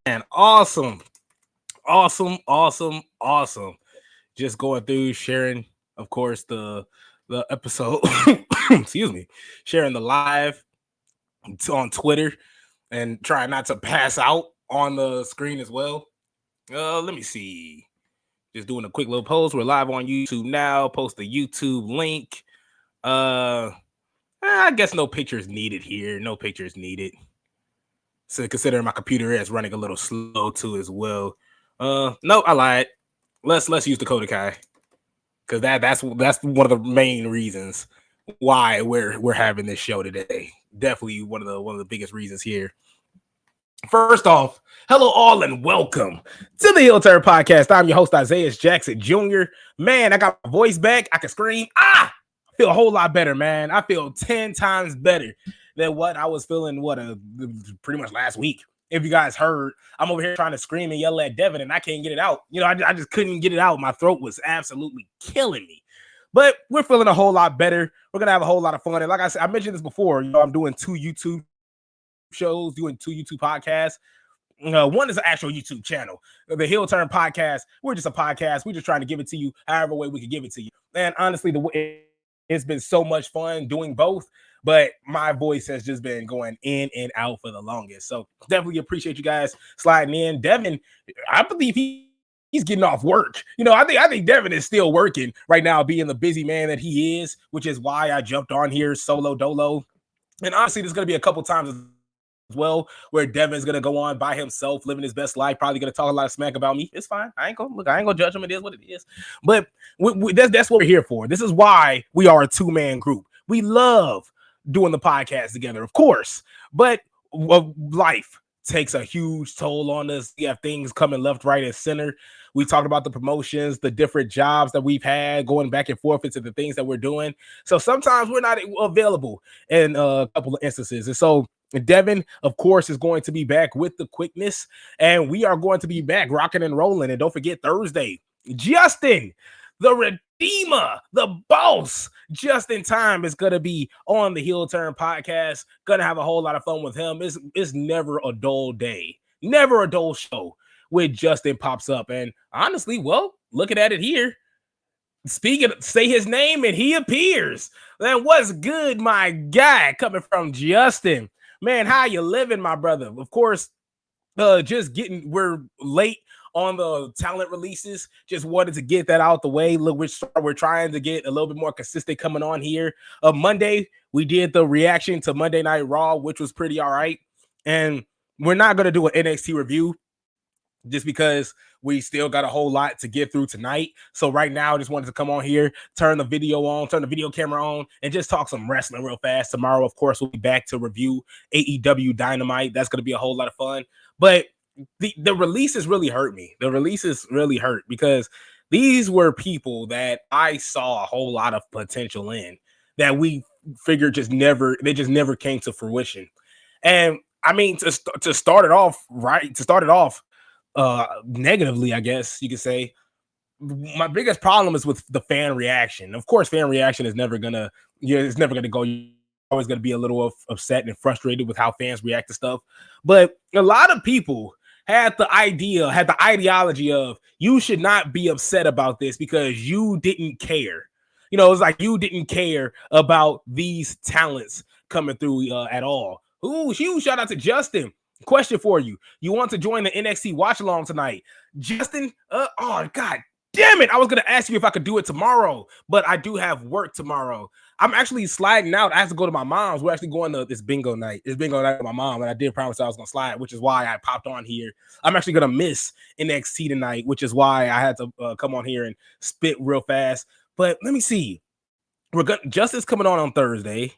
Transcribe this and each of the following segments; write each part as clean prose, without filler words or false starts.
And awesome. Just going through, sharing, of course, the episode. Excuse me, sharing the live on Twitter and trying not to pass out on the screen as well. Let me see. Just doing a quick little post. We're live on YouTube now. Post the YouTube link. I guess no pictures needed here. No pictures needed. So considering my computer is running a little slow too as well. No, I lied. Let's use the Kodakai, because that's one of the main reasons why we're having this show today. Definitely one of the biggest reasons here. First off, hello all and welcome to the Heel Turn Podcast. I'm your host, Isaiah Jackson Jr. Man, I got my voice back. I can scream. I feel a whole lot better, man. I feel 10 times better than what I was feeling pretty much last week. If you guys heard, I'm over here trying to scream and yell at Devin and I can't get it out. You know, I just couldn't get it out. My throat was absolutely killing me. But we're feeling a whole lot better. We're going to have a whole lot of fun. And like I said, I mentioned this before, you know, I'm doing 2 YouTube shows, doing 2 YouTube podcasts. One is an actual YouTube channel, the Heel Turn Podcast. We're just a podcast. We're just trying to give it to you however way we can give it to you. And honestly, it's been so much fun doing both, but my voice has just been going in and out for the longest. So definitely appreciate you guys sliding in. Devin, I believe he's getting off work. You know, I think Devin is still working right now, being the busy man that he is, which is why I jumped on here solo dolo. And honestly, there's going to be a couple times as well where Devin's going to go on by himself, living his best life, probably going to talk a lot of smack about me. It's fine. I ain't gonna judge him. It is what it is. But that's what we're here for. This is why we are a 2-man group. We love doing the podcast together, of course, but life takes a huge toll on us. We have things coming left, right, and center. We talked about the promotions, the different jobs that we've had, going back and forth into the things that we're doing. So sometimes we're not available in a couple of instances. And so Devin, of course, is going to be back with the quickness, and we are going to be back rocking and rolling. And don't forget, Thursday, Justin, the Redeemer, the boss, Justin Time is going to be on the Heel Turn Podcast. Going to have a whole lot of fun with him. It's never a dull day, never a dull show when Justin pops up. And honestly, well, looking at it here, say his name and he appears. Then what's good, my guy, coming from Justin? Man, how you living, my brother? Of course, we're late on the talent releases. Just wanted to get that out the way. Look, we're trying to get a little bit more consistent coming on here. Monday, we did the reaction to Monday Night Raw, which was pretty all right. And we're not going to do an NXT review just because we still got a whole lot to get through tonight. So right now, I just wanted to come on here, turn the video camera on, and just talk some wrestling real fast. Tomorrow, of course, we'll be back to review AEW Dynamite. That's going to be a whole lot of fun. But the releases really hurt me. The releases really hurt because these were people that I saw a whole lot of potential in that we figured just never came to fruition. And I mean, to start it off negatively, I guess you could say, my biggest problem is with the fan reaction. Of course, fan reaction is never gonna go. You're always gonna be a little upset and frustrated with how fans react to stuff. But a lot of people had the ideology of you should not be upset about this because you didn't care. You know, it's like you didn't care about these talents coming through at all. Ooh, huge shout out to Justin. Question for you. You want to join the NXT watch along tonight? Justin, oh, God damn it. I was going to ask you if I could do it tomorrow, but I do have work tomorrow. I'm actually sliding out. I have to go to my mom's. We're actually going to this bingo night. It's bingo night with my mom, and I did promise I was going to slide, which is why I popped on here. I'm actually going to miss NXT tonight, which is why I had to come on here and spit real fast. But let me see. Justin's coming on Thursday.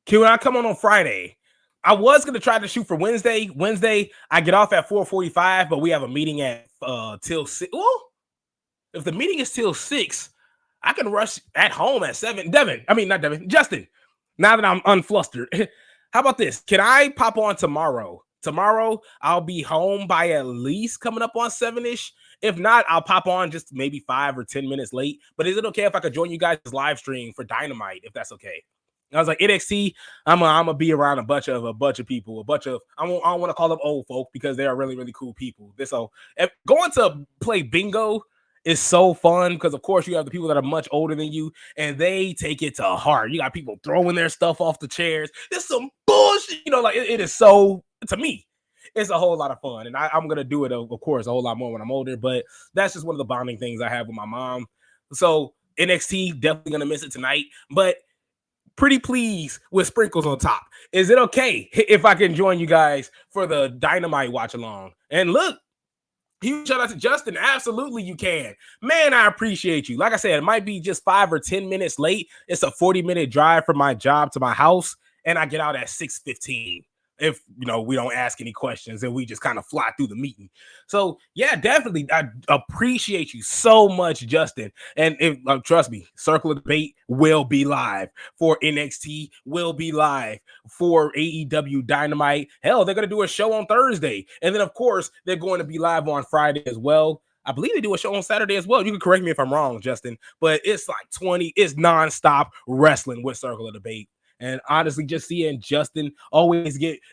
Can I come on Friday? I was gonna try to shoot for Wednesday. Wednesday, I get off at 4:45, but we have a meeting at till 6. Well, if the meeting is till 6, I can rush at home at 7. Devin, I mean not Devin, Justin. Now that I'm unflustered, how about this? Can I pop on tomorrow? Tomorrow, I'll be home by at least coming up on 7-ish. If not, I'll pop on just maybe 5 or 10 minutes late. But is it okay if I could join you guys live stream for Dynamite, if that's okay? I was like, NXT, I'm gonna be around a bunch of people, I don't want to call them old folk because they are really, really cool people. So going to play bingo is so fun because of course you have the people that are much older than you and they take it to heart. You got people throwing their stuff off the chairs. It's some bullshit, like it is so, to me, it's a whole lot of fun. And I'm gonna do it, of course, a whole lot more when I'm older, but that's just one of the bonding things I have with my mom. So NXT, definitely gonna miss it tonight, but pretty pleased with sprinkles on top. Is it okay if I can join you guys for the Dynamite watch along? And look, huge shout out to Justin. Absolutely, you can. Man, I appreciate you. Like I said, it might be just 5 or 10 minutes late. It's a 40-minute drive from my job to my house, and I get out at 6:15. If we don't ask any questions and we just kind of fly through the meeting. So yeah, definitely, I appreciate you so much, Justin. And if trust me, Circle of Debate will be live for NXT, will be live for AEW Dynamite. Hell, they're gonna do a show on Thursday, and then of course they're going to be live on Friday as well. I believe they do a show on Saturday as well. You can correct me if I'm wrong, Justin, but it's like it's nonstop wrestling with Circle of Debate. And honestly, just seeing Justin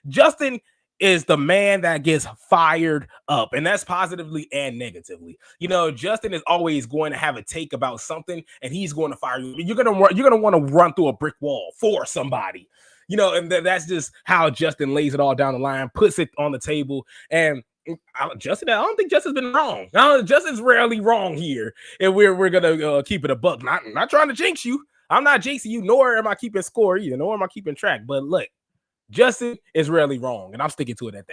Justin is the man that gets fired up, and that's positively and negatively. Justin is always going to have a take about something, and he's going to fire you. You're gonna want to run through a brick wall for somebody, and that's just how Justin lays it all down the line, puts it on the table, and Justin, I don't think Justin's been wrong. Justin's rarely wrong here, and we're gonna keep it a buck. Not trying to jinx you. I'm not jinxing you, nor am I keeping score either, nor am I keeping track. But look, Justin is rarely wrong, and I'm sticking to it at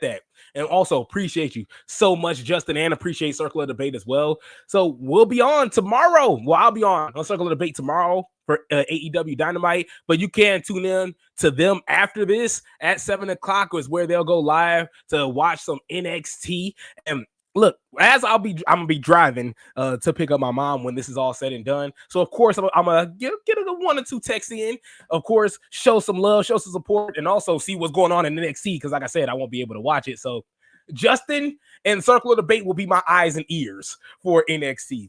that. And also appreciate you so much, Justin, and appreciate Circle of Debate as well. So we'll be on tomorrow. Well, I'll be on Circle of Debate tomorrow for AEW Dynamite, but you can tune in to them after this at 7 o'clock is where they'll go live to watch some NXT. And look, I'm gonna be driving to pick up my mom when this is all said and done. So of course I'm gonna get a 1 or 2 texts in. Of course, show some love, show some support, and also see what's going on in NXT because, like I said, I won't be able to watch it. So Justin and Circle of Debate will be my eyes and ears for NXT,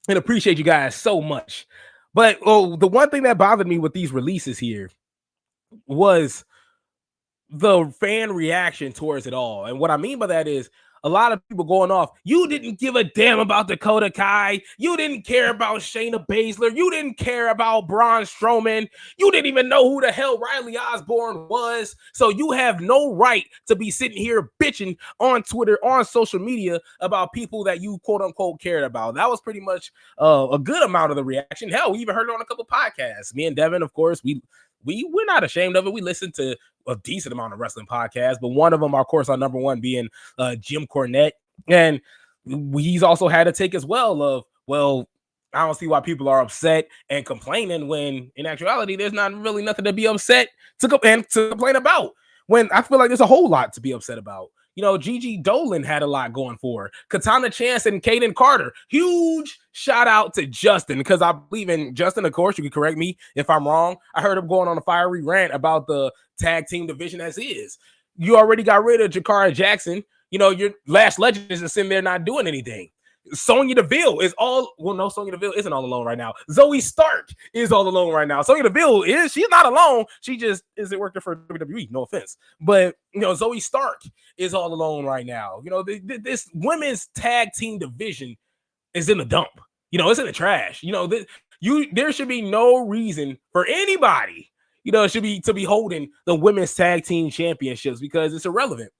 and appreciate you guys so much. But the one thing that bothered me with these releases here was the fan reaction towards it all, and what I mean by that is a lot of people going off. You didn't give a damn about Dakota Kai. You didn't care about Shayna Baszler. You didn't care about Braun Strowman. You didn't even know who the hell Riley Osborne was. So you have no right to be sitting here bitching on Twitter, on social media about people that you quote unquote cared about. That was pretty much a good amount of the reaction. Hell, we even heard it on a couple podcasts. Me and Devin, of course, we're not ashamed of it. We listen to a decent amount of wrestling podcasts, but one of them, of course, our number one being Jim Cornette. And he's also had a take as well of, well, I don't see why people are upset and complaining when in actuality, there's not really nothing to be upset to complain about, when I feel like there's a whole lot to be upset about. Gigi Dolan had a lot going for her. Katana Chance and Kaden Carter. Huge shout out to Justin, because I believe in Justin. Of course, you can correct me if I'm wrong. I heard him going on a fiery rant about the tag team division as is. You already got rid of Jakara Jackson. Your Last Legend is just sitting there not doing anything. Sonya Deville is Sonya Deville isn't all alone right now. Zoe Stark is all alone right now. Sonya Deville she's not alone. She just isn't working for WWE. No offense. But, Zoe Stark is all alone right now. This women's tag team division is in the dump. It's in the trash. There should be no reason for anybody, to be holding the women's tag team championships because it's irrelevant.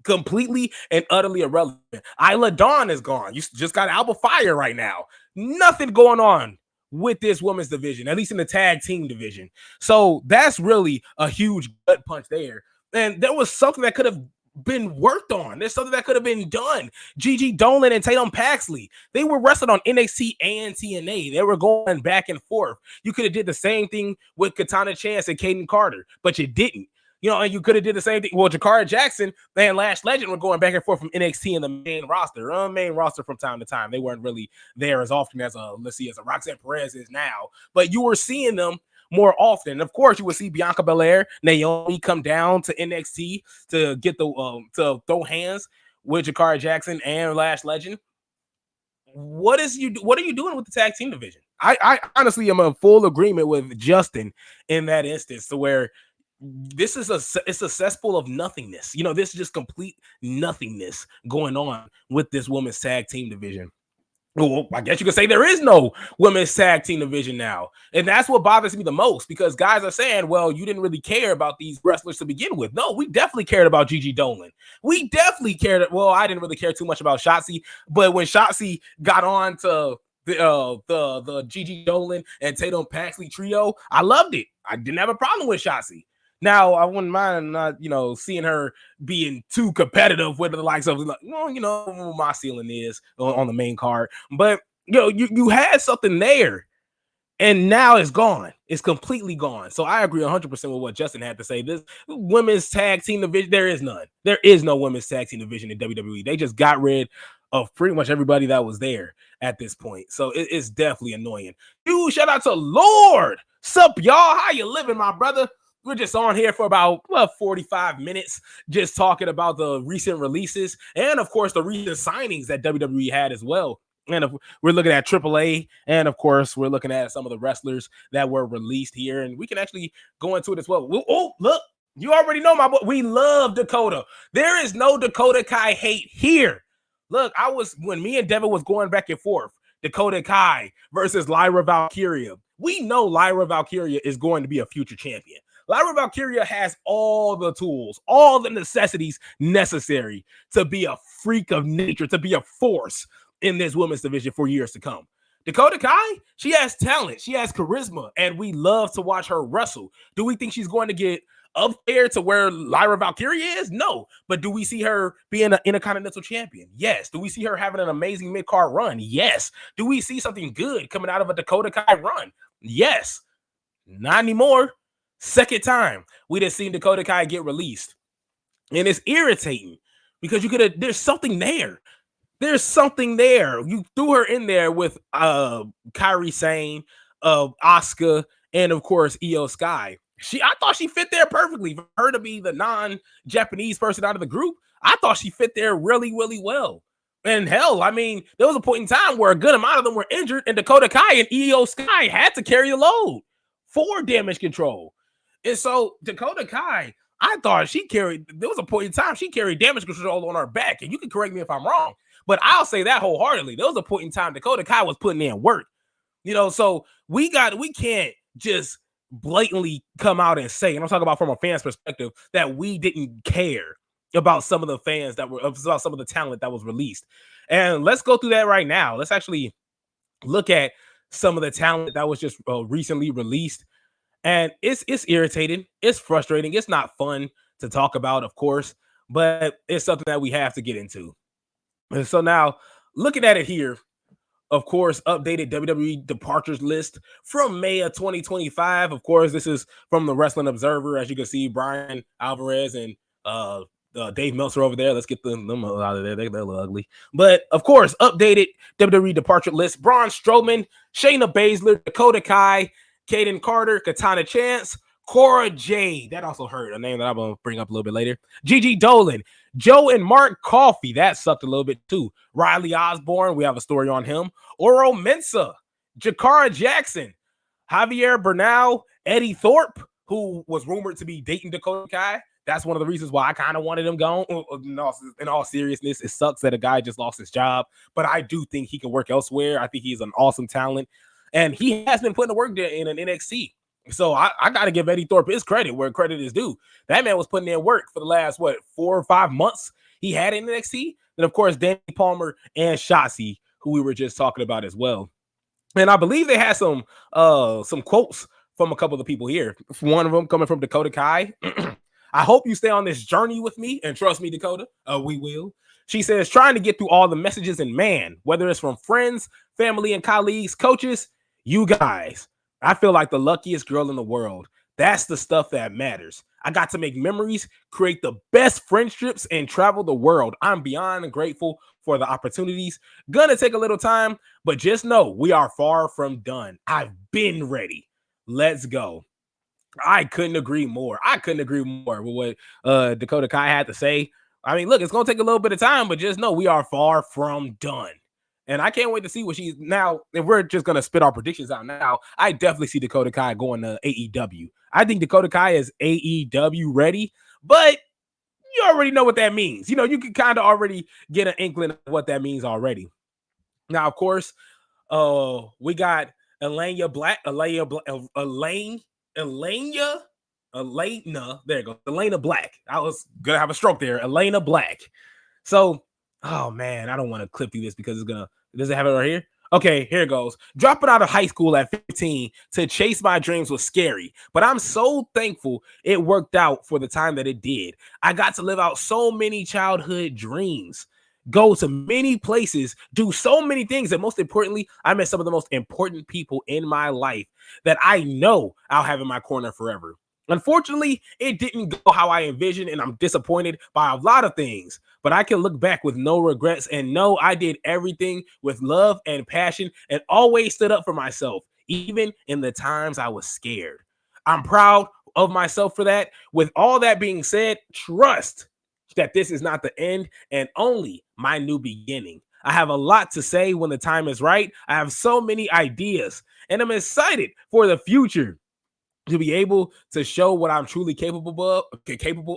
Completely and utterly irrelevant. Isla Dawn is gone. You just got Alba Fire right now. Nothing going on with this women's division, at least in the tag team division. So that's really a huge gut punch there. And there was something that could have been worked on. There's something that could have been done. Gigi Dolan and Tatum Paxley, they were wrestling on NXT and TNA. They were going back and forth. You could have did the same thing with Katana Chance and Kaden Carter, but you didn't. You know, and you could have did the same thing. Well, Jakara Jackson and Lash Legend were going back and forth from NXT and the main roster from time to time. They weren't really there as often as as a Roxanne Perez is now, but you were seeing them more often. Of course, you would see Bianca Belair, Naomi come down to NXT to get the to throw hands with Jakara Jackson and Lash Legend. What are you doing with the tag team division? I honestly am in full agreement with Justin in that instance, to where this is it's a cesspool of nothingness. You know, this is just complete nothingness going on with this women's tag team division. Well, I guess you could say there is no women's tag team division now. And that's what bothers me the most, because guys are saying, well, you didn't really care about these wrestlers to begin with. No, we definitely cared about Gigi Dolan. We definitely cared. Well, I didn't really care too much about Shotzi, but when Shotzi got on to the Gigi Dolan and Tatum Paxley trio, I loved it. I didn't have a problem with Shotzi. Now, I wouldn't mind not, seeing her being too competitive with the likes of, my ceiling is on the main card. But, you had something there, and now it's gone. It's completely gone. So I agree 100% with what Justin had to say. This women's tag team division, there is none. There is no women's tag team division in WWE. They just got rid of pretty much everybody that was there at this point. So it's definitely annoying. Dude, shout out to Lord. Sup, y'all? How you living, my brother? We're just on here for about 45 minutes, just talking about the recent releases and, of course, the recent signings that WWE had as well. And we're looking at AAA, and, of course, we're looking at some of the wrestlers that were released here, and we can actually go into it as well. Oh, look, you already know my boy. We love Dakota. There is no Dakota Kai hate here. Look, when me and Devin was going back and forth, Dakota Kai versus Lyra Valkyria. We know Lyra Valkyria is going to be a future champion. Lyra Valkyria has all the tools, all the necessities necessary to be a freak of nature, to be a force in this women's division for years to come. Dakota Kai, she has talent, she has charisma, and we love to watch her wrestle. Do we think she's going to get up there to where Lyra Valkyria is? No. But do we see her being an Intercontinental champion? Yes. Do we see her having an amazing mid-card run? Yes. Do we see something good coming out of a Dakota Kai run? Yes. Not anymore. Second time we just seen Dakota Kai get released, and it's irritating because there's something there. There's something there. You threw her in there with Kairi Sane, Asuka, and of course Io Sky. I thought she fit there perfectly. For her to be the non-Japanese person out of the group, I thought she fit there really, really well. And hell, I mean, there was a point in time where a good amount of them were injured, and Dakota Kai and Io Sky had to carry the load for Damage Control. And so Dakota Kai, I thought there was a point in time she carried Damage Control on her back. And you can correct me if I'm wrong, but I'll say that wholeheartedly. There was a point in time Dakota Kai was putting in work. So we can't just blatantly come out and say, and I'm talking about from a fan's perspective, that we didn't care about some of the fans about some of the talent that was released. And let's go through that right now. Let's actually look at some of the talent that was just recently released. And it's irritating. It's frustrating. It's not fun to talk about, of course, but it's something that we have to get into. And so now, looking at it here, of course, updated WWE departures list from May of 2025. Of course, this is from the Wrestling Observer. As you can see, Brian Alvarez and Dave Meltzer over there. Let's get them out of there. They look ugly. But, of course, updated WWE departure list. Braun Strowman, Shayna Baszler, Dakota Kai, Kaden Carter, Katana Chance, Cora Jade. That also hurt. A name that I'm going to bring up a little bit later. Gigi Dolan, Joe and Mark Coffey. That sucked a little bit too. Riley Osborne. We have a story on him. Oro Mensah, Jakara Jackson, Javier Bernal, Eddie Thorpe, who was rumored to be dating Dakota Kai. That's one of the reasons why I kind of wanted him gone. In all seriousness, it sucks that a guy just lost his job, but I do think he can work elsewhere. I think he's an awesome talent. And he has been putting the work there in an NXT. So I got to give Eddie Thorpe his credit where credit is due. That man was putting in work for the last, 4 or 5 months he had in NXT. And, of course, Danny Palmer and Shotzi, who we were just talking about as well. And I believe they had some quotes from a couple of the people here. One of them coming from Dakota Kai. I hope you stay on this journey with me, and trust me, Dakota, we will. She says, trying to get through all the messages, and man, whether it's from friends, family, and colleagues, coaches, you guys, I feel like the luckiest girl in the world. That's the stuff that matters. I got to make memories, create the best friendships, and travel the world. I'm beyond grateful for the opportunities. Gonna take a little time, but just know we are far from done. I've been ready. Let's go. I couldn't agree more. I couldn't agree more with what Dakota Kai had to say. I mean, look, it's gonna take a little bit of time, but just know we are far from done. And I can't wait to see what she's now. If we're just gonna spit our predictions out now, I definitely see Dakota Kai going to AEW. I think Dakota Kai is AEW ready, but you already know what that means. You know, you can kind of already get an inkling of what that means already. Now, of course, we got Elena Black, Elena, there you go. Elena Black. I was gonna have a stroke there. Elena Black. So, oh man, I don't want to clip through this because does it have it right here? Okay, here it goes. Dropping out of high school at 15 to chase my dreams was scary, but I'm so thankful it worked out for the time that it did. I got to live out so many childhood dreams, go to many places, do so many things, and most importantly, I met some of the most important people in my life that I know I'll have in my corner forever. Unfortunately, it didn't go how I envisioned, and I'm disappointed by a lot of things. But I can look back with no regrets and know I did everything with love and passion and always stood up for myself, even in the times I was scared. I'm proud of myself for that. With all that being said, trust that this is not the end and only my new beginning. I have a lot to say when the time is right. I have so many ideas, and I'm excited for the future to be able to show what I'm truly capable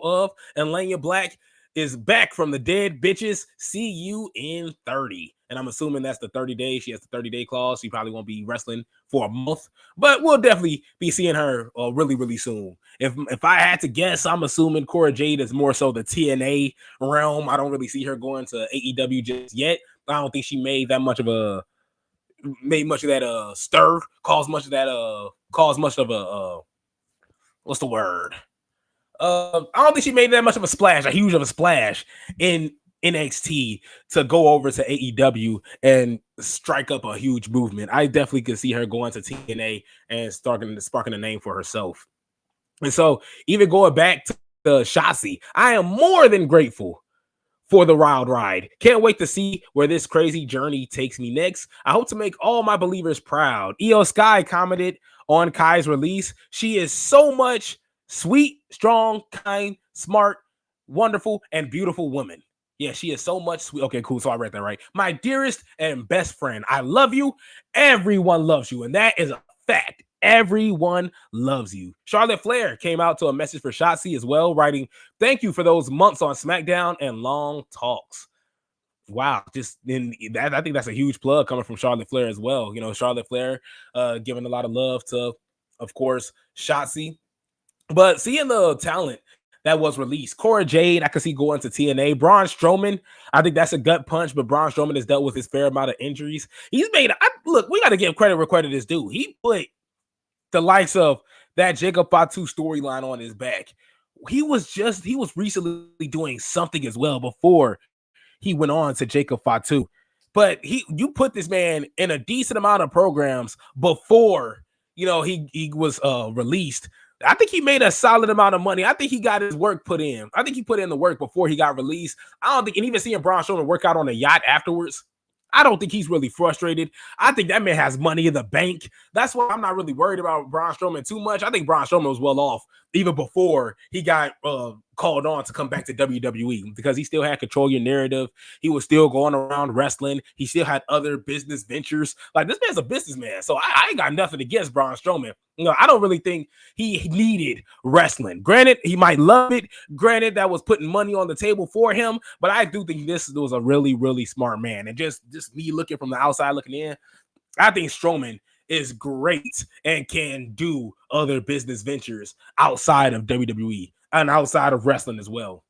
of. And Lanya Black is back from the dead, bitches. See you in 30. And I'm assuming that's the 30 days. She has the 30-day clause. She probably won't be wrestling for a month, but we'll definitely be seeing her really, really soon. If I had to guess, I'm assuming Cora Jade is more so the TNA realm. I don't really see her going to AEW just yet. I don't think she made much of that stir, caused much of a what's the word? I don't think she made that much of a splash, in NXT to go over to AEW and strike up a huge movement. I definitely could see her going to TNA and sparking a name for herself. And so, even going back to Shotzi, I am more than grateful for the wild ride. Can't wait to see where this crazy journey takes me next. I hope to make all my believers proud. Io Sky commented on Kai's release. She is so much sweet, strong, kind, smart, wonderful, and beautiful woman. Yeah, she is so much sweet. Okay, cool. So I read that right. My dearest and best friend, I love you. Everyone loves you, and that is a fact. Everyone loves you. Charlotte Flair came out to a message for Shotzi as well, writing, "Thank you for those months on SmackDown and long talks." Wow, just in that, I think that's a huge plug coming from Charlotte Flair as well. You know, Charlotte Flair giving a lot of love to, of course, Shotzi. But seeing the talent that was released, Cora Jade, I could see going to TNA. Braun Strowman, I think that's a gut punch, but Braun Strowman has dealt with his fair amount of injuries. He's made, look, we got to give credit where credit is due. He put the likes of that Jacob Fatu storyline on his back. He was recently doing something as well before he went on to Jacob Fatu. But you put this man in a decent amount of programs before, he was released. I think he made a solid amount of money. I think he got his work put in. I think he put in the work before he got released. I don't think, and even seeing Braun Strowman work out on a yacht afterwards, I don't think he's really frustrated. I think that man has money in the bank. That's why I'm not really worried about Braun Strowman too much. I think Braun Strowman was well off even before he got called on to come back to WWE, because he still had control your narrative. He was still going around wrestling. He still had other business ventures. Like, this man's a businessman. So I ain't got nothing against Braun Strowman. I don't really think he needed wrestling. Granted, he might love it. Granted, that was putting money on the table for him. But I do think this was a really, really smart man. And just me looking from the outside looking in, I think Strowman is great and can do other business ventures outside of WWE and outside of wrestling as well.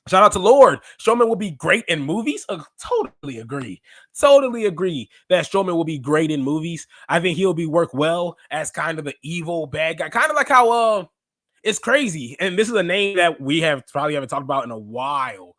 Shout out to Lord. Strowman will be great in movies. Totally agree that Strowman will be great in movies. I think he'll work well as kind of the evil bad guy, kind of like how It's crazy. And this is a name that we have probably haven't talked about in a while.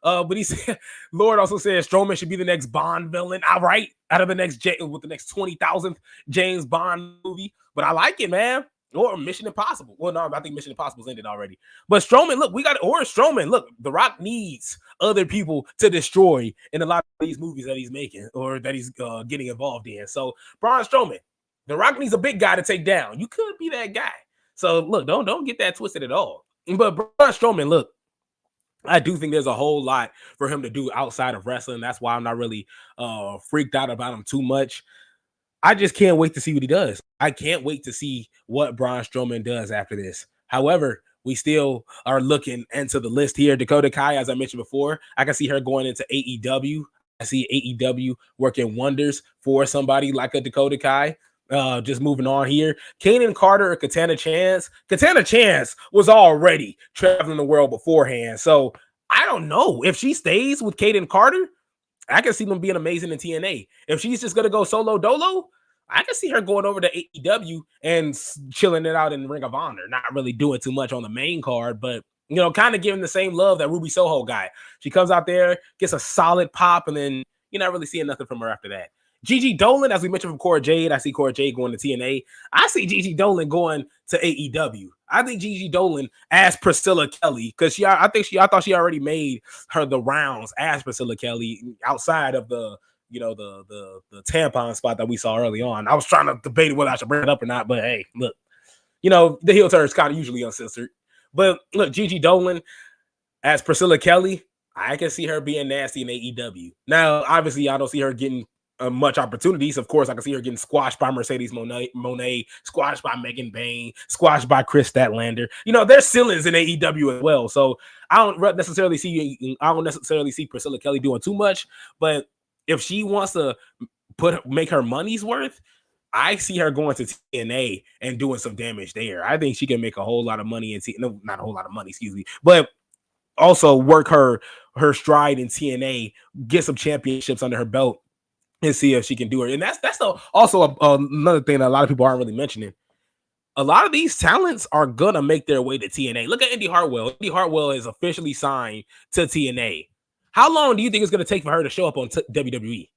But he said, Lord also said Strowman should be the next Bond villain. All right, out of the next with the next 20,000th James Bond movie. But I like it, man. Or Mission Impossible. Well, no, I think Mission Impossible's ended already. But Strowman, look, we got or Strowman. Look, The Rock needs other people to destroy in a lot of these movies that he's making or that he's getting involved in. So Braun Strowman, The Rock needs a big guy to take down. You could be that guy. So look, don't get that twisted at all. But Braun Strowman, look, I do think there's a whole lot for him to do outside of wrestling. That's why I'm not really freaked out about him too much. I just can't wait to see what he does. I can't wait to see what Braun Strowman does after this. However, we still are looking into the list here. Dakota Kai, as I mentioned before, I can see her going into AEW. I see AEW working wonders for somebody like a Dakota Kai. Just moving on here. Kaden Carter or Katana Chance. Katana Chance was already traveling the world beforehand. So I don't know if she stays with Kaden Carter. I can see them being amazing in TNA. If she's just gonna go solo dolo, I can see her going over to AEW and chilling it out in Ring of Honor, not really doing too much on the main card, but kind of giving the same love that Ruby Soho got. She comes out there, gets a solid pop, and then you're not really seeing nothing from her after that. Gigi Dolan, as we mentioned from Cora Jade, I see Cora Jade going to TNA. I see Gigi Dolan going to AEW. I think Gigi Dolan as Priscilla Kelly, because I thought she already made her the rounds as Priscilla Kelly outside of the the tampon spot that we saw early on. I was trying to debate whether I should bring it up or not, but hey, look, the heel turn is kind of usually uncensored. But look, Gigi Dolan as Priscilla Kelly, I can see her being nasty in AEW. Now, obviously, I don't see her getting much opportunities. Of course, I can see her getting squashed by Mercedes Moné, squashed by Megan Bayne, squashed by Chris Statlander. There's ceilings in AEW as well. So I don't necessarily see Priscilla Kelly doing too much. But if she wants to make her money's worth, I see her going to TNA and doing some damage there. I think she can make a whole lot of money in no, not a whole lot of money, excuse me, but also work her stride in TNA, get some championships under her belt, and see if she can do it. And that's also another thing that a lot of people aren't really mentioning. A lot of these talents are gonna make their way to TNA. Look at Indy Hartwell. Indy Hartwell is officially signed to TNA. How long do you think it's gonna take for her to show up on WWE?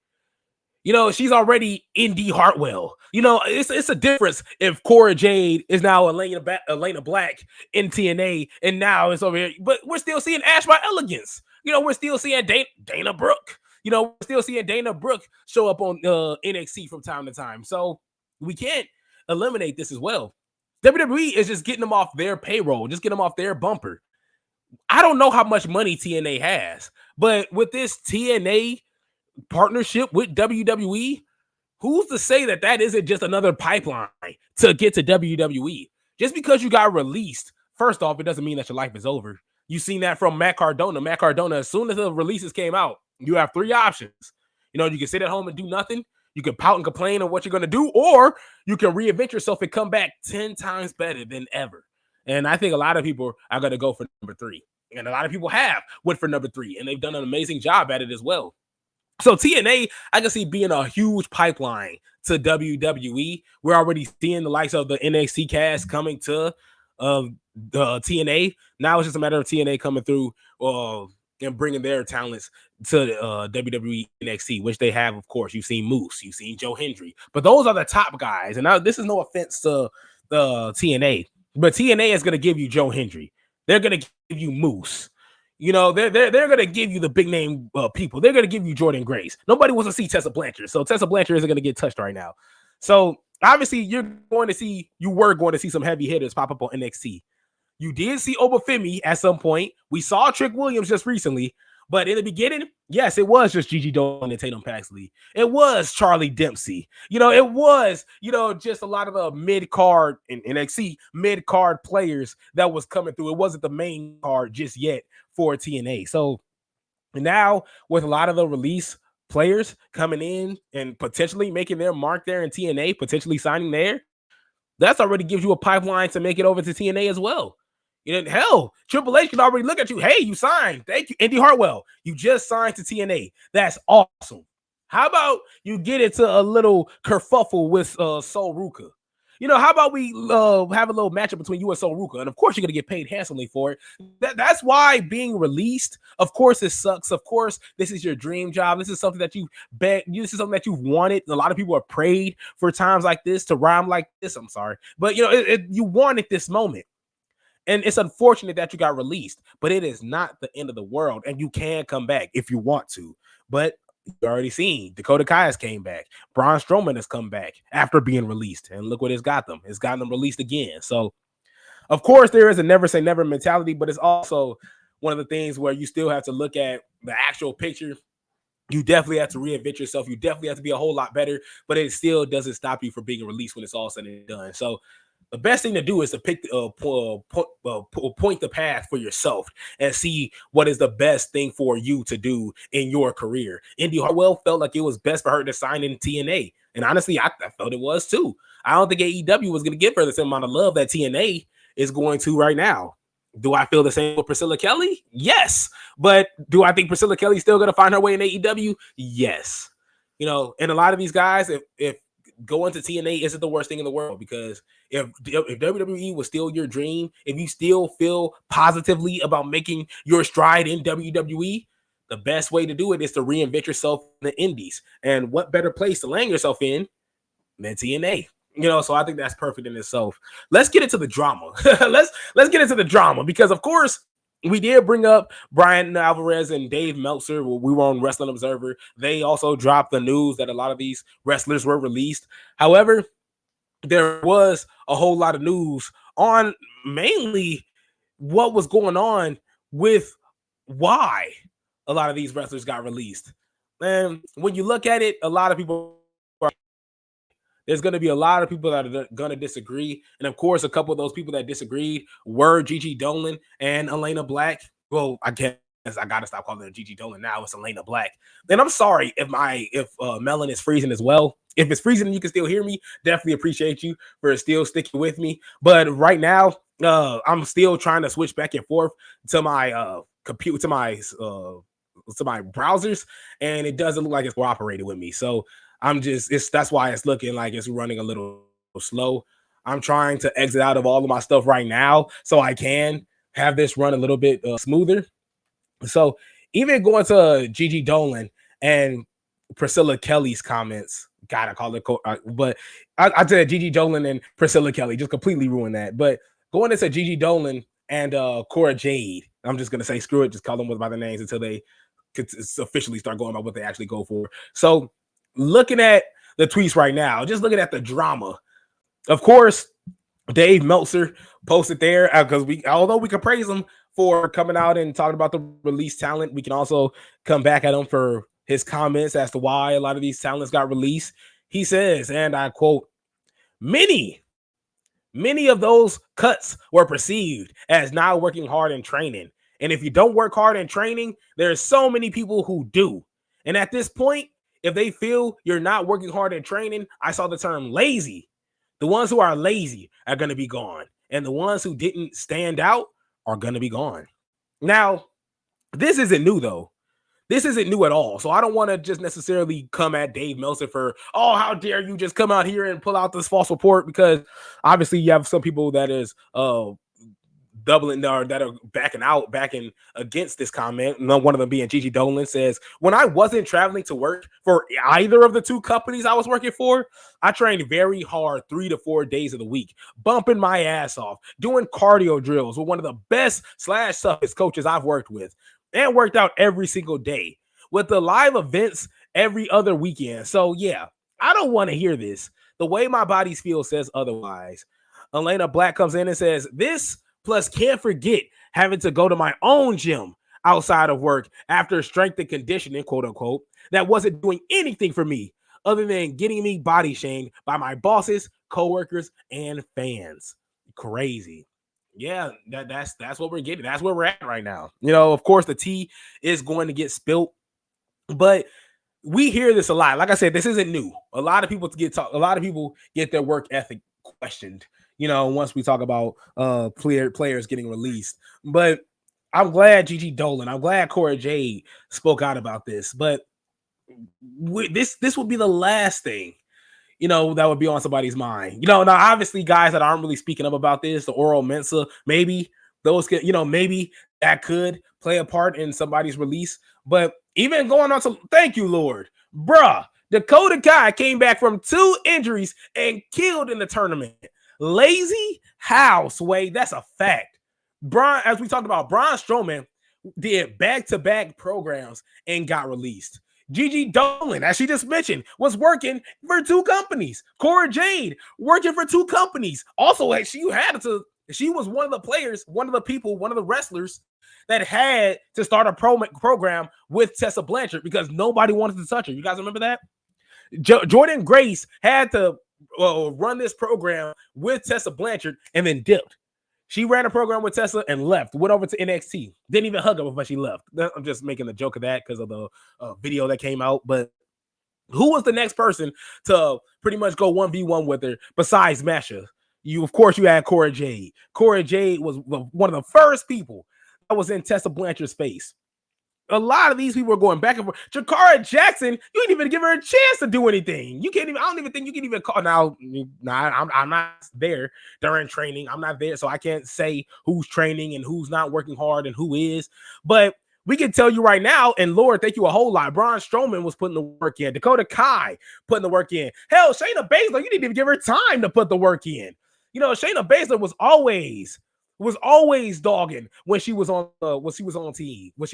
She's already Indy Hartwell. It's a difference if Cora Jade is now Elena Black in TNA, and now it's over here. But we're still seeing Ash by Elegance. We're still seeing Dana Brooke. We're still seeing Dana Brooke show up on NXT from time to time. So we can't eliminate this as well. WWE is just getting them off their payroll, just getting them off their bumper. I don't know how much money TNA has, but with this TNA partnership with WWE, who's to say that isn't just another pipeline to get to WWE? Just because you got released, first off, it doesn't mean that your life is over. You've seen that from Matt Cardona. Matt Cardona, as soon as the releases came out, you have three options. You can sit at home and do nothing. You can pout and complain on what you're going to do, or you can reinvent yourself and come back 10 times better than ever. And I think a lot of people are going to go for number 3. And a lot of people went for number 3, and they've done an amazing job at it as well. So TNA, I can see being a huge pipeline to WWE. We're already seeing the likes of the NXT cast coming to the TNA. Now it's just a matter of TNA coming through and bringing their talents to WWE NXT, which they have, of course. You've seen Moose, you've seen Joe Hendry, but those are the top guys. And now this is no offense to the TNA, but TNA is going to give you Joe Hendry. They're going to give you Moose. They're going to give you the big name people. They're going to give you Jordan Grace. Nobody wants to see Tessa Blanchard. So Tessa Blanchard isn't going to get touched right now. So obviously you were going to see some heavy hitters pop up on NXT. You did see Obafemi at some point. We saw Trick Williams just recently. But in the beginning, yes, it was just Gigi Dolan and Tatum Paxley. It was Charlie Dempsey. It was, just a lot of the mid-card in NXT, mid-card players that was coming through. It wasn't the main card just yet for TNA. So now with a lot of the release players coming in and potentially making their mark there in TNA, potentially signing there, that's already gives you a pipeline to make it over to TNA as well. Hell, Triple H can already look at you. Hey, you signed. Thank you, Indy Hartwell. You just signed to TNA. That's awesome. How about you get into a little kerfuffle with Sol Ruka? how about we have a little matchup between you and Sol Ruka? And of course, you're gonna get paid handsomely for it. That's why being released, of course, it sucks. Of course, this is your dream job. This is something that you bet. This is something that you've wanted. A lot of people have prayed for times like this to rhyme like this. I'm sorry, but you wanted this moment. And it's unfortunate that you got released, but it is not the end of the world. And you can come back if you want to. But you already seen Dakota Kai has came back. Braun Strowman has come back after being released. And look what it's got them. It's gotten them released again. So, of course, there is a never say never mentality, but it's also one of the things where you still have to look at the actual picture. You definitely have to reinvent yourself. You definitely have to be a whole lot better, but it still doesn't stop you from being released when it's all said and done. So, the best thing to do is to pick point the path for yourself and see what is the best thing for you to do in your career. Indy Hartwell felt like it was best for her to sign in TNA, and honestly, I felt it was too. I don't think AEW was going to give her the same amount of love that TNA is going to right now. Do I feel the same with Priscilla Kelly? Yes, but do I think Priscilla Kelly's still going to find her way in AEW? Yes. And a lot of these guys, if going to TNA isn't the worst thing in the world, because if WWE was still your dream, if you still feel positively about making your stride in WWE, the best way to do it is to reinvent yourself in the indies. And what better place to land yourself in than TNA? So I think that's perfect in itself. Let's get into the drama. let's get into the drama, because of course we did bring up Bryan Alvarez and Dave Meltzer. We were on Wrestling Observer. They also dropped the news that a lot of these wrestlers were released. However, there was a whole lot of news on mainly what was going on with why a lot of these wrestlers got released. And when you look at it, a lot of people there's going to be a lot of people that are going to disagree. And of course, a couple of those people that disagreed were Gigi Dolan and Elena Black. Well, I guess I got to stop calling her Gigi Dolan now. It's Elena Black. And I'm sorry if Melon is freezing as well. If it's freezing and you can still hear me, definitely appreciate you for still sticking with me. But right now, I'm still trying to switch back and forth to my computer, to my browsers, and it doesn't look like it's cooperating with me. So that's why it's looking like it's running a little slow. I'm trying to exit out of all of my stuff right now so I can have this run a little bit smoother. So even going to Gigi Dolan and Priscilla Kelly's comments, God, I call it, but I said Gigi Dolan and Priscilla Kelly, just completely ruined that. But going into Gigi Dolan and Cora Jade, I'm just going to say, screw it, just call them by their names until they could officially start going by what they actually go for. So looking at the tweets right now, just looking at the drama, of course, Dave Meltzer posted there because although we can praise him for coming out and talking about the released talent, we can also come back at him for his comments as to why a lot of these talents got released. He says, and I quote, many of those cuts were perceived as not working hard in training. And if you don't work hard in training, there's so many people who do. And at this point, if they feel you're not working hard in training, I saw the term lazy. The ones who are lazy are going to be gone. And the ones who didn't stand out are going to be gone. Now, this isn't new, though. This isn't new at all. So I don't want to just necessarily come at Dave Meltzer for, oh, how dare you just come out here and pull out this false report, because obviously you have some people that is doubling or that are backing against this comment. One of them being Gigi Dolan says, when I wasn't traveling to work for either of the two companies I was working for, I trained very hard 3 to 4 days of the week, bumping my ass off, doing cardio drills with one of the best / toughest coaches I've worked with, and worked out every single day with the live events every other weekend. So yeah, I don't want to hear this. The way my body feels says otherwise. Elena Black comes in and says, this plus can't forget having to go to my own gym outside of work after strength and conditioning, quote unquote, that wasn't doing anything for me other than getting me body shamed by my bosses, coworkers, and fans. Crazy. Yeah, that's what we're getting. That's where we're at right now. Of course, the tea is going to get spilt, but we hear this a lot. Like I said, this isn't new. A lot of people get their work ethic questioned, once we talk about players getting released. But I'm glad Gigi Dolan, I'm glad Cora Jade spoke out about this. But this will be the last thing that would be on somebody's mind. Now obviously guys that aren't really speaking up about this, the Oro Mensah, maybe those could, maybe that could play a part in somebody's release. But even going on to, thank you, Lord, bruh, Dakota Kai came back from 2 injuries and killed in the tournament. Lazy house, Wade. That's a fact. As we talked about, Braun Strowman did back-to-back programs and got released. Gigi Dolan, as she just mentioned, was working for 2 companies. Cora Jade working for 2 companies. Also, she was one of the players, one of the people, one of the wrestlers that had to start a program with Tessa Blanchard because nobody wanted to touch her. You guys remember that? Jordan Grace had to run this program with Tessa Blanchard and then dipped. She ran a program with Tessa and left, went over to NXT. Didn't even hug her before she left. I'm just making a joke of that because of the video that came out. But who was the next person to pretty much go 1v1 with her besides Masha? Of course, you had Cora Jade. Cora Jade was one of the first people that was in Tessa Blanchard's face. A lot of these people were going back and forth. Jakara Jackson, you didn't even give her a chance to do anything. You can't even, I don't even think you can even call. Now, I'm not there during training. I'm not there, so I can't say who's training and who's not working hard and who is. But we can tell you right now, and Lord, thank you a whole lot. Braun Strowman was putting the work in. Dakota Kai putting the work in. Hell, Shayna Baszler, you didn't even give her time to put the work in. Shayna Baszler was always dogging when she was on TV, when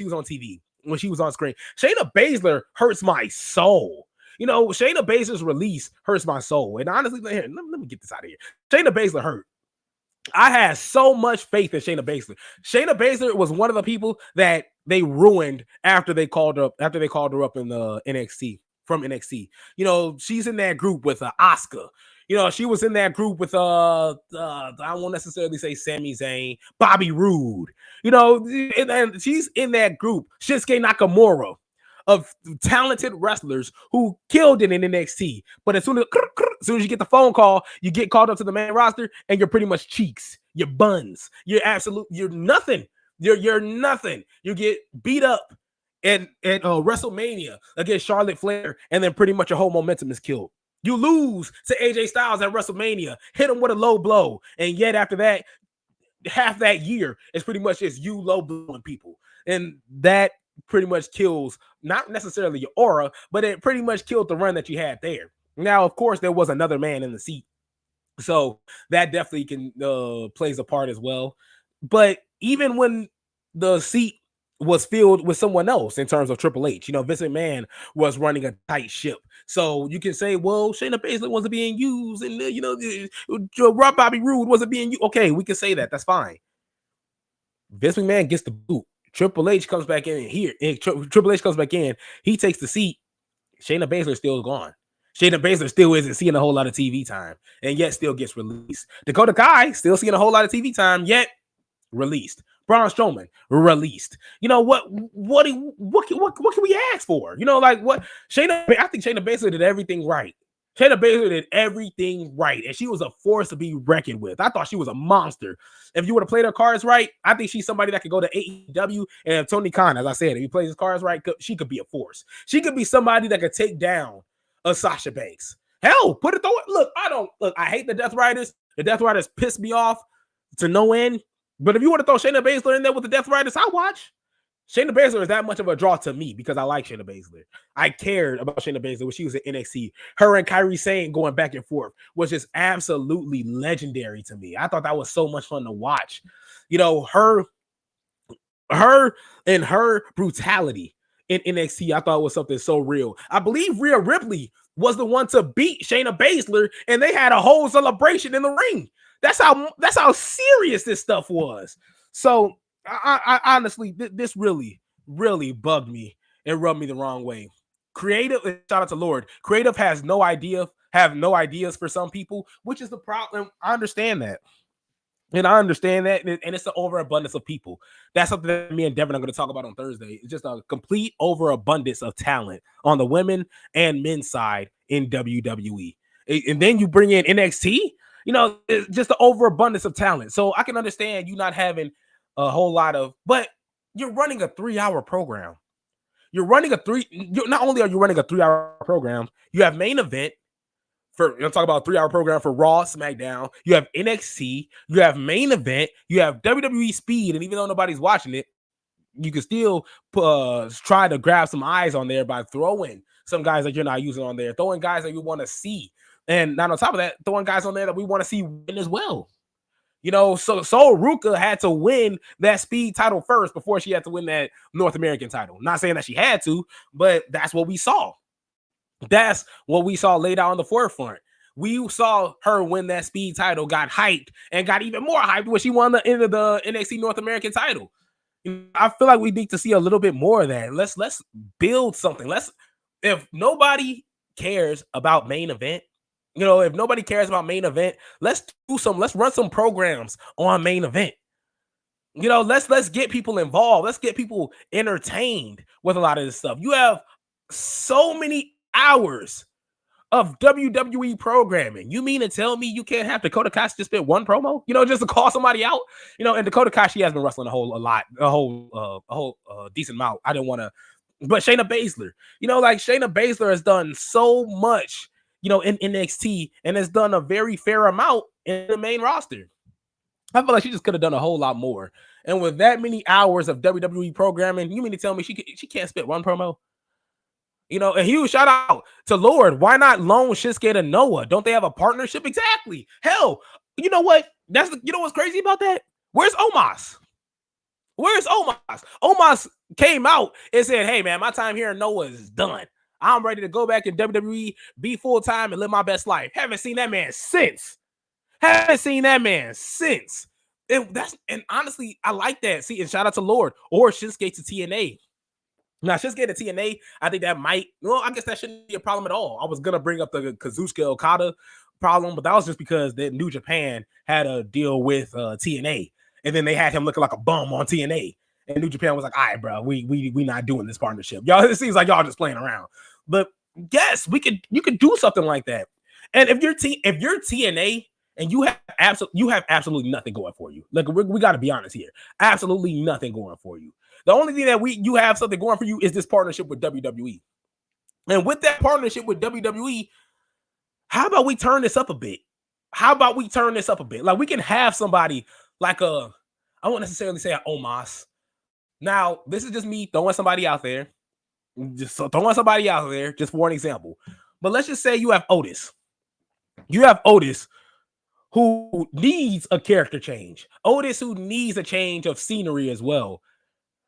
she was on screen. Shayna Baszler hurts my soul. Shayna Baszler's release hurts my soul. And honestly, let me get this out of here. Shayna Baszler hurt. I had so much faith in Shayna Baszler. Shayna Baszler was one of the people that they ruined after they called her up in the NXT from NXT. She's in that group with Asuka. She was in that group with I won't necessarily say Sami Zayn, Bobby Roode. And she's in that group, Shinsuke Nakamura, of talented wrestlers who killed it in NXT. But as soon as you get the phone call, you get called up to the main roster, and you're pretty much cheeks, you're buns, you're nothing. You're nothing. You get beat up at WrestleMania against Charlotte Flair, and then pretty much your whole momentum is killed. You lose to AJ Styles at WrestleMania, hit him with a low blow, and yet after that, half that year is pretty much just you low blowing people, and that pretty much kills not necessarily your aura, but it pretty much killed the run that you had there. Now, of course, there was another man in the seat, so that definitely can plays a part as well. But even when the seat was filled with someone else in terms of Triple H, Vince McMahon was running a tight ship. So you can say, well, Shayna Baszler wasn't being used, and Rob Bobby Roode wasn't being used. Okay, we can say that. That's fine. Vince McMahon gets the boot. Triple H comes back in here. Triple H comes back in. He takes the seat. Shayna Baszler still gone. Shayna Baszler still isn't seeing a whole lot of TV time, and yet still gets released. Dakota Kai still seeing a whole lot of TV time, yet released. Braun Strowman released. What can we ask for? What I think Shayna Baszler did everything right. Shayna Baszler did everything right, and she was a force to be reckoned with. I thought she was a monster. If you would have played her cards right, I think she's somebody that could go to AEW. And Tony Khan, as I said, if he plays his cards right, she could be a force. She could be somebody that could take down a Sasha Banks. Hell, put it through it. Look, I hate the Death Riders. The Death Riders piss me off to no end. But if you want to throw Shayna Baszler in there with the Death Riders, I'll watch. Shayna Baszler is that much of a draw to me because I like Shayna Baszler. I cared about Shayna Baszler when she was at NXT. Her and Kairi Sane going back and forth was just absolutely legendary to me. I thought that was so much fun to watch. Her and her brutality in NXT, I thought was something so real. I believe Rhea Ripley was the one to beat Shayna Baszler, and they had a whole celebration in the ring. That's how serious this stuff was. So I honestly, this really, really bugged me and rubbed me the wrong way. Creative, shout out to Lord. Creative have no ideas for some people, which is the problem. I understand that. And it's an overabundance of people. That's something that me and Devin are going to talk about on Thursday. It's just a complete overabundance of talent on the women and men's side in WWE. And then you bring in NXT, it's just the overabundance of talent. So I can understand you not having a whole lot of, but you're running a 3-hour program. Not only are you running a 3-hour program, you have main event, I'm talking about a 3-hour program for Raw, SmackDown. You have NXT, you have Main Event, you have WWE Speed, and even though nobody's watching it, you can still try to grab some eyes on there by throwing some guys that you're not using on there, throwing guys that you want to see, and not on top of that, throwing guys on there that we want to see win as well. You know, so Ruka had to win that Speed title first before she had to win that North American title. Not saying that she had to, but that's what we saw. That's what we saw laid out on the forefront. We saw her win that Speed title, got hyped, and got even more hyped when she won the end of the NXT North American title. I feel like we need to see a little bit more of that. Let's build something. If nobody cares about Main Event, you know, if nobody cares about Main Event, let's run some programs on Main Event. You know, let's get people involved. Let's get people entertained with a lot of this stuff. You have so many hours of WWE programming. You mean to tell me you can't have Dakota Kai just spit one promo? You know, just to call somebody out. You know, and Dakota Kai, she has been wrestling a whole decent amount. I didn't want to, but Shayna Baszler, you know, like Shayna Baszler has done so much, you know, in NXT and has done a very fair amount in the main roster. I feel like she just could have done a whole lot more. And with that many hours of WWE programming, you mean to tell me she can't spit one promo? You know, a huge shout out to Lord. Why not loan Shinsuke to Noah? Don't they have a partnership? Exactly. Hell, you know what? You know what's crazy about that? Where's Omos? Where's Omos? Omos came out and said, hey, man, my time here in Noah is done. I'm ready to go back in WWE, be full-time, and live my best life. Haven't seen that man since. And honestly, I like that. See, and shout out to Lord or Shinsuke to TNA. Now, Shinsuke to TNA, I think that might, well, I guess that shouldn't be a problem at all. I was going to bring up the Kazuchika Okada problem, but that was just because the New Japan had a deal with TNA, and then they had him looking like a bum on TNA. And New Japan was like, all right, bro, we not doing this partnership. Y'all, it seems like y'all just playing around. But yes, you could do something like that. And if you're TNA and you have absolutely nothing going for you, like we got to be honest here, absolutely nothing going for you. The only thing that you have something going for you is this partnership with WWE. And with that partnership with WWE, how about we turn this up a bit? Like we can have somebody like I won't necessarily say an Omos. Now, this is just me throwing somebody out there. Just for an example. But let's just say you have Otis. You have Otis who needs a character change. Otis who needs a change of scenery as well.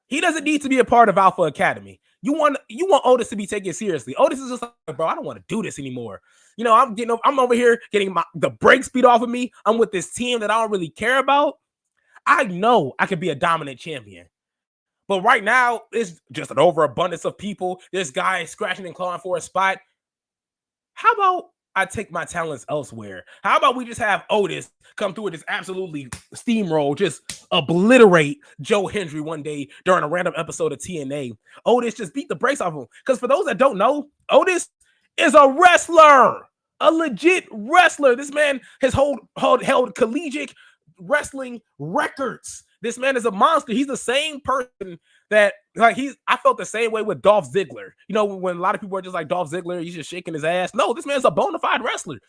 He doesn't need to be a part of Alpha Academy. You want Otis to be taken seriously. Otis is just like, bro, I don't want to do this anymore. You know, I'm over here getting the brakes beat off of me. I'm with this team that I don't really care about. I know I could be a dominant champion. But right now, it's just an overabundance of people. This guy scratching and clawing for a spot. How about I take my talents elsewhere? How about we just have Otis come through and just absolutely steamroll, just obliterate Joe Hendry one day during a random episode of TNA? Otis just beat the brakes off him. Because for those that don't know, Otis is a wrestler, a legit wrestler. This man has held collegiate wrestling records. This man is a monster. He's the same person that, like, I felt the same way with Dolph Ziggler. You know, when a lot of people are just like, Dolph Ziggler, he's just shaking his ass. No, this man's a bona fide wrestler.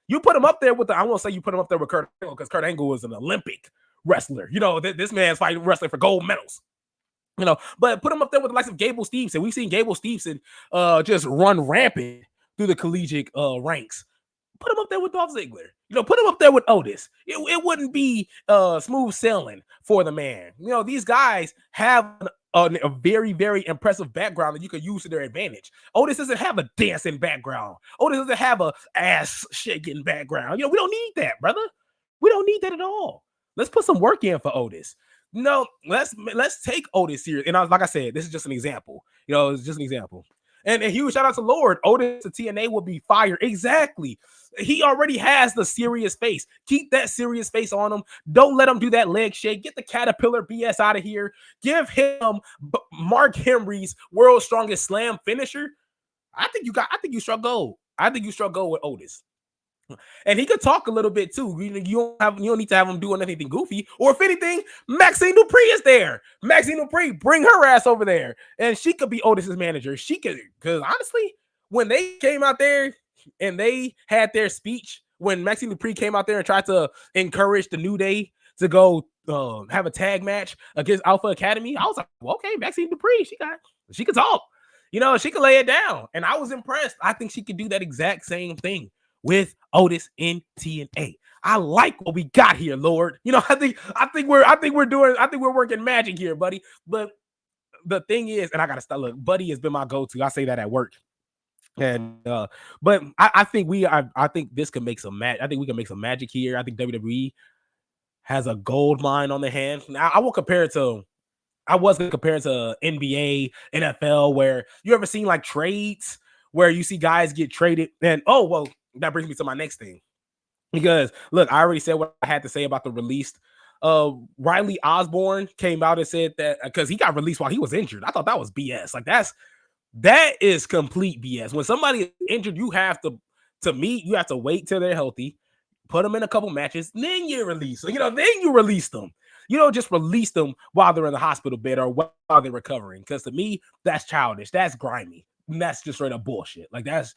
You put him up there with I won't say you put him up there with Kurt Angle, because Kurt Angle is an Olympic wrestler. You know, this man's wrestling for gold medals. You know, but put him up there with the likes of Gable Steveson. We've seen Gable Steveson just run rampant through the collegiate ranks. Put him up there with Dolph Ziggler. You know, put him up there with Otis. It wouldn't be smooth sailing for the man. You know, these guys have a very, very impressive background that you could use to their advantage. Otis doesn't have a dancing background. Otis doesn't have a ass shaking background. You know, we don't need that, brother. We don't need that at all. Let's put some work in for Otis. No, let's take Otis here. And like I said, this is just an example. You know, it's just an example. And a huge shout out to Lord. Otis to TNA will be fire. Exactly. He already has the serious face. Keep that serious face on him. Don't let him do that leg shake. Get the caterpillar BS out of here. Give him Mark Henry's world's strongest slam finisher. I think you struck gold. I think you struck gold with Otis. And he could talk a little bit too. You don't need to have him doing anything goofy. Or if anything, Maxine Dupree is there. Maxine Dupree, bring her ass over there, and she could be Otis's manager. She could, because honestly, when they came out there, and they had their speech when Maxxine Dupri came out there and tried to encourage the New Day to go have a tag match against Alpha Academy, I was like, well, okay, Maxxine Dupri, she could talk. You know, she could lay it down. And I was impressed. I think she could do that exact same thing with Otis in TNA. I like what we got here, Lord. You know, I think we're working magic here, buddy. But the thing is, and I gotta stop. Look, Buddy has been my go-to. I say that at work. And but I think this could make some I think we can make some magic here. I think WWE has a gold mine on the hand. Now, I wasn't comparing to NBA, NFL, where you ever seen like trades where you see guys get traded. And that brings me to my next thing. Because look, I already said what I had to say about the released. Riley Osborne came out and said that because he got released while he was injured. I thought that was BS. Like that is complete BS. When somebody is injured, you have to wait till they're healthy, put them in a couple matches, then you release them. Then you release them. You don't just release them while they're in the hospital bed or while they're recovering. Because to me, that's childish. That's grimy. And that's just straight up bullshit. Like that's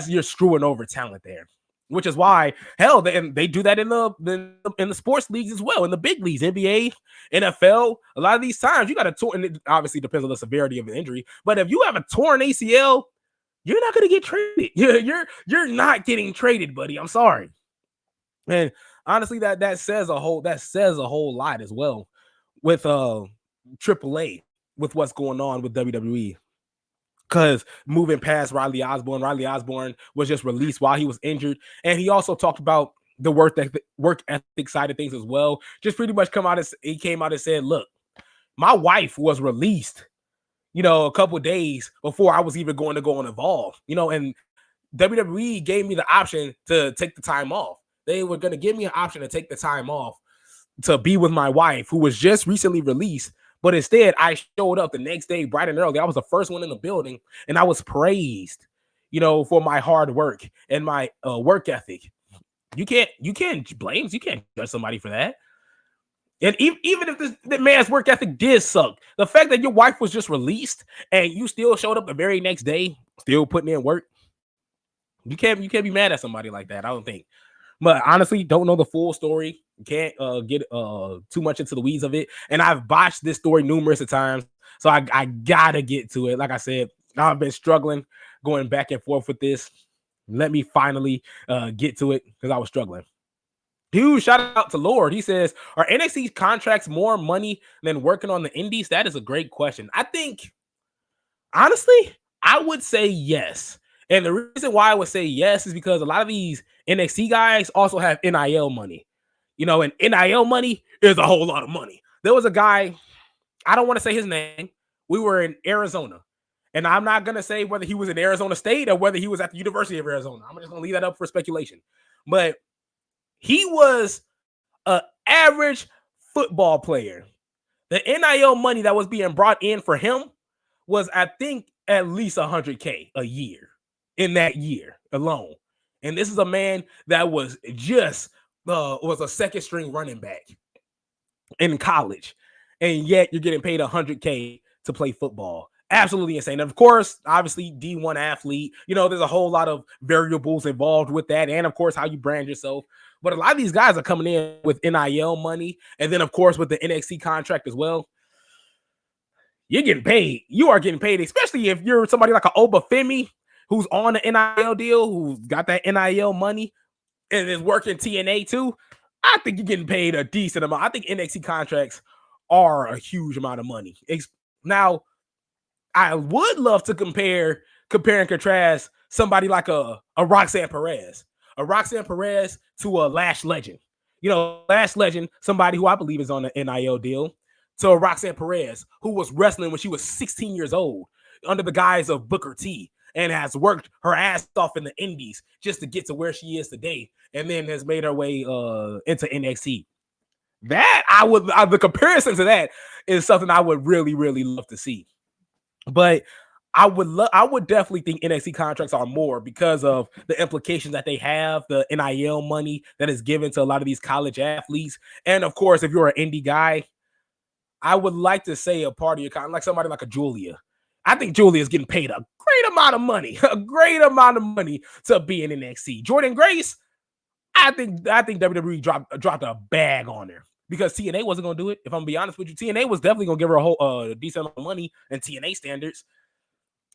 you're screwing over talent there. Which is why, hell, they do that in the sports leagues as well, in the big leagues, NBA, NFL. A lot of these times you got a torn, and it obviously depends on the severity of the injury. But if you have a torn ACL, you're not going to get traded. You're not getting traded, buddy. I'm sorry. And honestly, that says a whole lot as well with AAA, with what's going on with WWE. Because moving past Riley Osborne was just released while he was injured. And he also talked about the work ethic side of things as well. Just pretty much he came out and said, look, my wife was released, a couple days before I was even going to go on Evolve, and WWE gave me the option to take the time off. They were going to give me an option to take the time off to be with my wife, who was just recently released. But instead, I showed up the next day bright and early. I was the first one in the building, and I was praised, for my hard work and my work ethic. You can't judge somebody for that. And even if the man's work ethic did suck, the fact that your wife was just released and you still showed up the very next day, still putting in work, you can't be mad at somebody like that, I don't think. But honestly, don't know the full story. Can't get too much into the weeds of it. And I've botched this story numerous of times, so I gotta get to it. Like I said, I've been struggling going back and forth with this. Let me finally get to it because I was struggling. Huge shout out to Lord. He says, are NXT contracts more money than working on the indies? That is a great question. I think, honestly, I would say yes. And the reason why I would say yes is because a lot of these NXT guys also have NIL money. And NIL money is a whole lot of money. There was a guy, I don't want to say his name. We were in Arizona. And I'm not going to say whether he was in Arizona State or whether he was at the University of Arizona. I'm just going to leave that up for speculation. But he was an average football player. The NIL money that was being brought in for him was, I think, at least $100K a year in that year alone. And this is a man that was just was a second string running back in college. And yet you're getting paid $100K to play football. Absolutely insane. And of course, obviously, D1 athlete, there's a whole lot of variables involved with that. And of course, how you brand yourself. But a lot of these guys are coming in with NIL money. And then, of course, with the NXT contract as well. You're getting paid. You are getting paid, especially if you're somebody like an Obafemi who's on an NIL deal, who's got that NIL money and is working TNA too. I think you're getting paid a decent amount. I think NXT contracts are a huge amount of money. Now, I would love to compare and contrast somebody like a Roxanne Perez. A Roxanne Perez to a Lash Legend. Lash Legend, somebody who I believe is on an NIL deal, to a Roxanne Perez, who was wrestling when she was 16 years old under the guise of Booker T and has worked her ass off in the indies just to get to where she is today and then has made her way into NXT. The comparison to that is something I would really, really love to see. But I would definitely think NXT contracts are more because of the implications that they have, the NIL money that is given to a lot of these college athletes. And of course, if you're an indie guy, I would like to say a part of your like somebody like a Julia. I think Julia's getting paid a great amount of money, a great amount of money to be in NXT. Jordynne Grace, I think WWE dropped a bag on her because TNA wasn't gonna do it. If I'm gonna be honest with you, TNA was definitely gonna give her a whole decent amount of money in TNA standards.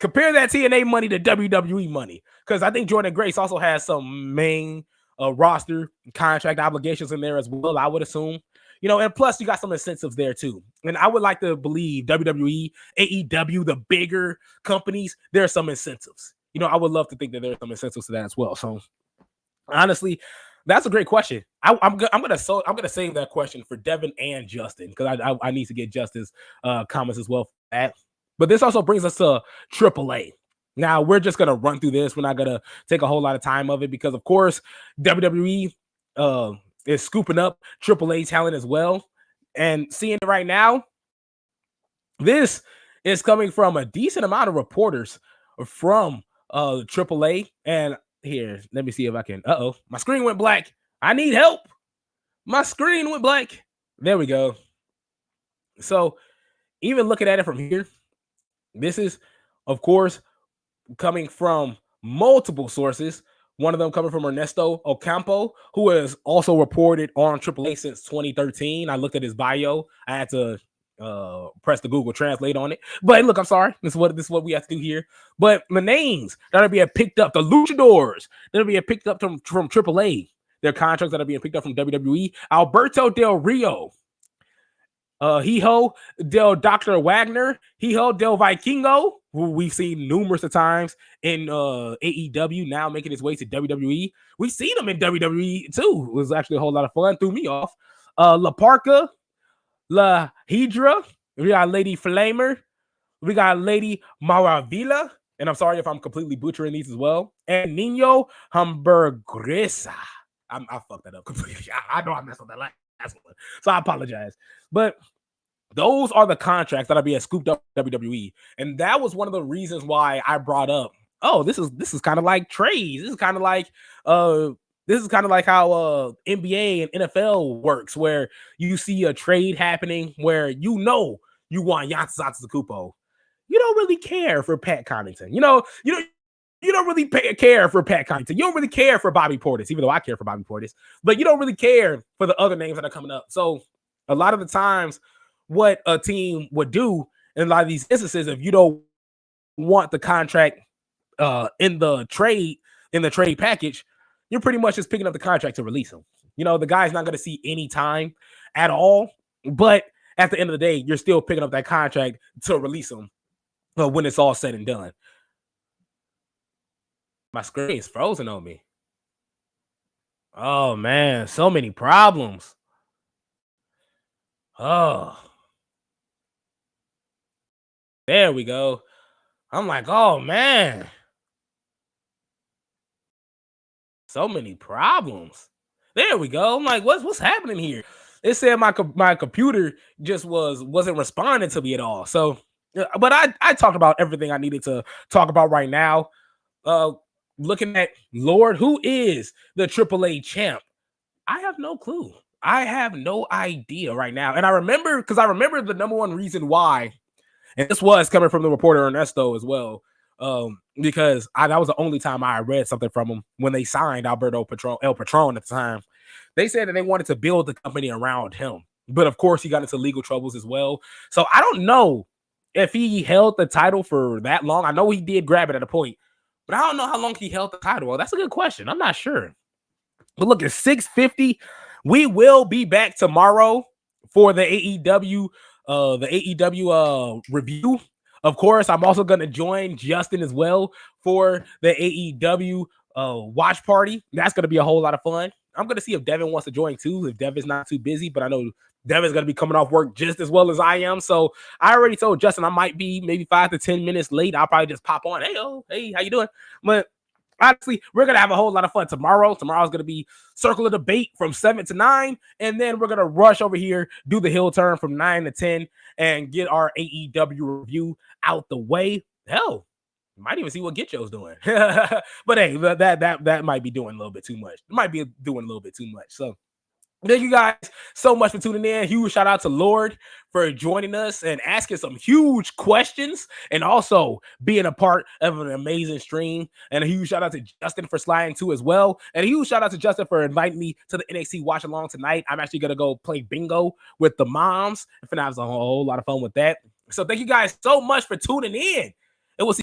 Compare that TNA money to WWE money, because I think Jordynne Grace also has some main roster contract obligations in there as well, I would assume. And plus you got some incentives there too. And I would like to believe WWE, AEW, the bigger companies, there are some incentives. I would love to think that there are some incentives to that as well. So honestly, that's a great question. I'm gonna save that question for Devin and Justin, because I need to get Justin's comments as well for that. But this also brings us to AAA. Now we're just gonna run through this. We're not gonna take a whole lot of time of it because, of course, WWE is scooping up AAA talent as well. And seeing it right now, this is coming from a decent amount of reporters from AAA. And here, let me see if I can. My screen went black. I need help. My screen went black. There we go. So even looking at it from here, this is, of course, coming from multiple sources. One of them coming from Ernesto Ocampo, who has also reported on AAA since 2013. I looked at his bio. I had to press the Google Translate on it. But look, I'm sorry. This is what we have to do here. But the names that are being picked up, the luchadors that are being picked up from AAA, their contracts that are being picked up from WWE. Alberto Del Rio, Hijo del Dr. Wagner, Hijo del Vikingo, who we've seen numerous of times in AEW, now making his way to WWE. We've seen him in WWE too. It was actually a whole lot of fun. Threw me off. La Parca, La Hydra. We got Lady Flamer. We got Lady Maravilla. And I'm sorry if I'm completely butchering these as well. And Nino Hamburguesa. I fucked that up completely. I know I messed up that last one, so I apologize. But those are the contracts that are being scooped up WWE, and that was one of the reasons why I brought up. Oh, this is kind of like trades. This is kind of like how NBA and NFL works, where you see a trade happening where you want Giannis Antetokounmpo. You don't really care for Pat Connaughton. You don't really care for Pat Connaughton. You don't really care for Bobby Portis, even though I care for Bobby Portis. But you don't really care for the other names that are coming up. So a lot of the times, what a team would do in a lot of these instances, if you don't want the contract in the trade package, you're pretty much just picking up the contract to release him. The guy's not going to see any time at all. But at the end of the day, you're still picking up that contract to release him when it's all said and done. My screen is frozen on me. Oh, man. So many problems. Oh. There we go. I'm like, oh, man. So many problems. There we go. I'm like, what's happening here? It said my computer just wasn't responding to me at all. So, but I talked about everything I needed to talk about right now. Looking at Lord, who is the AAA champ? I have no clue. I have no idea right now. And I remember the number one reason why, and this was coming from the reporter Ernesto as well, because that was the only time I read something from him when they signed Alberto El Patron at the time. They said that they wanted to build the company around him. But of course, he got into legal troubles as well. So I don't know if he held the title for that long. I know he did grab it at a point, but I don't know how long he held the title. Well, that's a good question. I'm not sure. But look, at 6:50, we will be back tomorrow for the AEW review. Of course, I'm also going to join Justin as well for the AEW watch party. That's going to be a whole lot of fun. I'm going to see if Devin wants to join too, if Devin's not too busy, but I know Devin's going to be coming off work just as well as I am. So I already told Justin I might be maybe 5 to 10 minutes late. I'll probably just pop on. Hey, how you doing? But honestly, we're going to have a whole lot of fun tomorrow. Tomorrow's going to be Circle of Debate from 7 to 9. And then we're going to rush over here, do the heel turn from 9 to 10, and get our AEW review out the way. Hell, might even see what Get Yo's doing. But hey, that might be doing a little bit too much. It might be doing a little bit too much. So Thank you guys so much for tuning in. Huge shout out to Lord for joining us and asking some huge questions and also being a part of an amazing stream. And a huge shout out to Justin for sliding too as well. And a huge shout out to Justin for inviting me to the NXT watch along tonight. I'm actually going to go play bingo with the moms. I'm finna have a whole lot of fun with that. So thank you guys so much for tuning in. And we'll see